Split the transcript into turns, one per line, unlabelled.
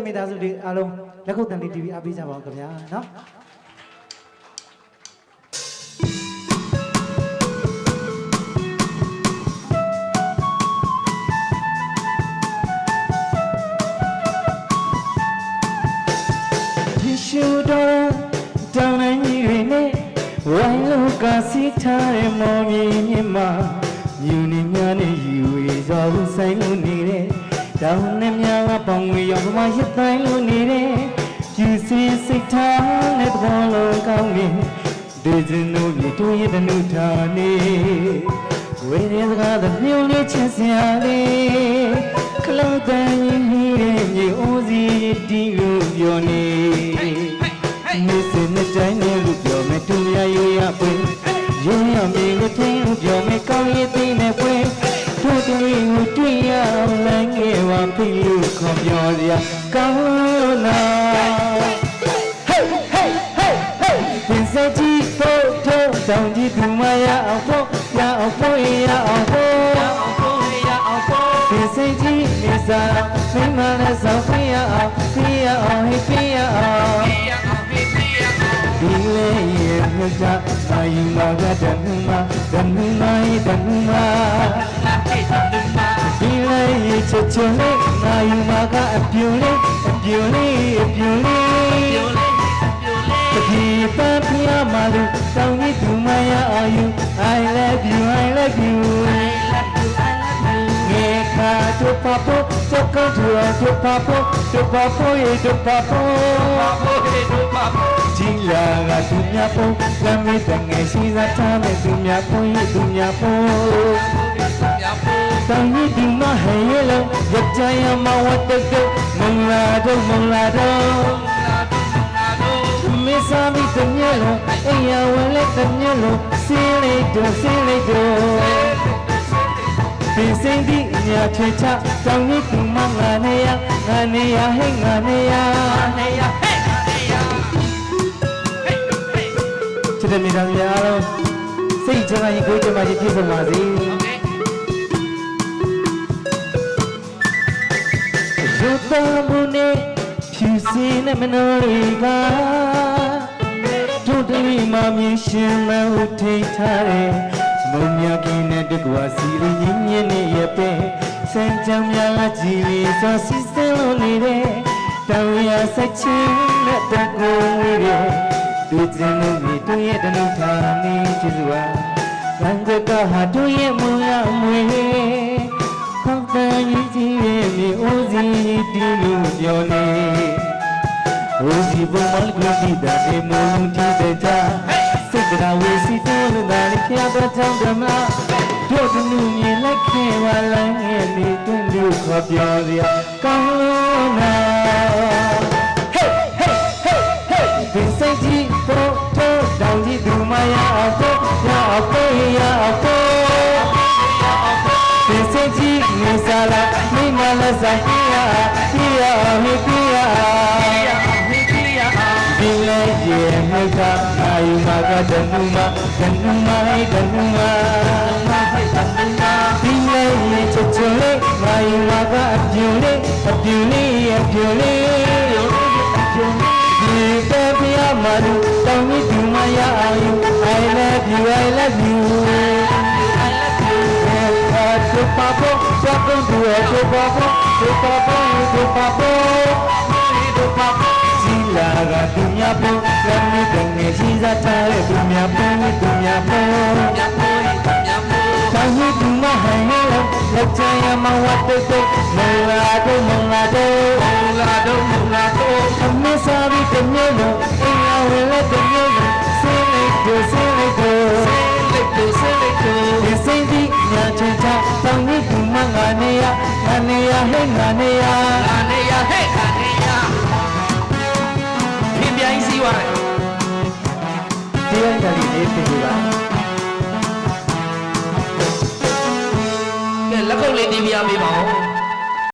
မိသားစုတွေအားလုံးလက်ခုပ်တန်လေး TV အားပေးကြပါဦးခင်ဗျာနော်ရှူတော်တောင်းနိုင်ကြီးတွေနဲ့ဝိုင်းလောကစီထားတဲ့မော်မြင်မြင်မှာမြူနေများနဲ့ယူဝေစွာဆိုင်လို့နေတဲ့တောင်းနဲ့များကပေါင်ငွေရောင်မှရတိုင်းလို့နေတဲ့ကျူစင်စိတ်ထားနဲ့သဘောလုံးကောင်းနေဒေဇင်တို့မြေတို့ရဲ့တနုထာနေဝေရဲစကားသမြုံလေးချစ်စရာလေးခလုံးတန်ရင်ဟိတဲ့မြေအိုးစီတီးလို့ပြောနေနေစင်နဲ့တိုင်းနဲ့လို့ပြောမယ်သူများရွေးရပွင့်ရွေးရမြေကိုထင်းလို့ပြောမယ်ကောင်းရည်သိနဲ့ပွင့်တို့တည်းကိုတွေ့ရလမ်းငယ်ဝါဖိလို့ခေါ်ပြောစရာကောင်းနာဟေးဟေးဟေးဟေးပင်စကြီးဖို့ထုံးတောင်ကြီးသူမရအောင်ဖို့ရအောင်ဖို့ရအောင်ဖို့ရအောင်ဖို့ရအောင်ဖို့ပင်စကြီးနေစားမိမနဲ့ဆောင်ဖေးရအောင်ဖေးရအောင်ဟေးဖေးရအောင်ဒီလေရဲ့မြတ်တာအာယုမာကတဏ္ဍမာတဏ္ဍမာတဏ္ဍမာဒီလေရဲ့ချစ်ချင်လေးအာယုမာကအပြူလေးအပြူလေးအပြူလေးတတိပဖျားမာလူတောင်းကြီးသူမရအာယု I love you I love you ငယ်ခါတို့ပပို့စကောင်းတို့ပပို့တို့ပပို့ရေတို့ပပို့ကြီးလာကသူများပုံလမ်းမေးတဲ့ငယ်ရှိစားထားမဲ့သူများပုံရေသူများပုံတောင်းကြီးဒီမဟဲရဲလုံးရကြရမဝတ်တဲ့မုံလာတော့မေစာမီတညလုံးအိယာဝဲလက်တညလုံးစင်းလေးတို့ပင်စင်ဒီညာချေချတောင်းကြီးဒီမငါနေရဟဲ့ငါနေရချစ်တဲ့မိသားစုများအားလုံးစိတ်ချမ်းသာရင်ကိုယ်ချမ်းသာရင်ပြည့်စုံပါစေရုပ်တော်မူနေဖြူစင်တဲ့မနောတွေကတို့တည်းမှမြင်ရှင်မဟုတ်ထိထားတဲ့မုံမြကင်းတဲ့တကွာစီရင်းညင်းနေရဲ့ပဲစံကြောင်များကကြည်ပြီးစောစီစဲလို့နေတဲ့တောင်ရဆက်ချင်းနဲ့တကူဝေးတဲ့ဒီကျင်းလို့မြေတို့ရဲ့တနုထာနေကျေးဇူးပါလမ်းကဟာတို့ရဲ့မုံရမွေခေါင်းတန်ကြီးရဲ့မြေအိုးစီတီးလို့ပြောနေအိုးစီပေါ်မှာကတိတဲ့မုံတီးတဲ့ကြစိတ်ကဝေစီတိုးလို့ဒါလေးဖျားတော့ကြောင်းဓမ္မတို့တနုမြေလက်ခဲပါလမ်းငယ်နေတွင်လို့ခေါ်ပြောစရာကောင်းနာပင်စိတ်ကြီးပေါ်တော့တောင်ကြီးသူမရအောင်ဖို့ရအောင်ဖို့ပင်စိတ်ကြီးနေစားလာမိမလက်ဆိုင်ပြရဒီလေရဲ့မြတ်တာအာယုမာကတဏ္ဍမာဒီလေရဲ့ချစ်ချင်လေးအာယုမာကအပြူလေးဒီပဲပြရမှာလူတောင်းကြီးသူမရအာယု I love youတို့ပပို့စကောင်းတို့ပပို့ကြီးလာကသူများပုံကမ်းနေတယ်ငယ်ရှိစားထားတဲ့သူများပုံတောင်းကြီးသူမဟန်ရဲ့လက်ချရမဝတ်တဲ့မလာတော့အမေစာပြီးတမျိုးလုံးအိမ်အောင်လည်းတမျိုးလုံးစင်းလိုက်တို့ဒီစိတ်ဒီညာချင်ချတောင်းကြီးသူမငါနေရဟဲ့ငါနေရ
ပြိုင်စီးသွားတယ်
ဒီတိုင်းလေးပြင်ပါ
ကဲလက်ကုပ်လေးတီးပြပေးပါဦး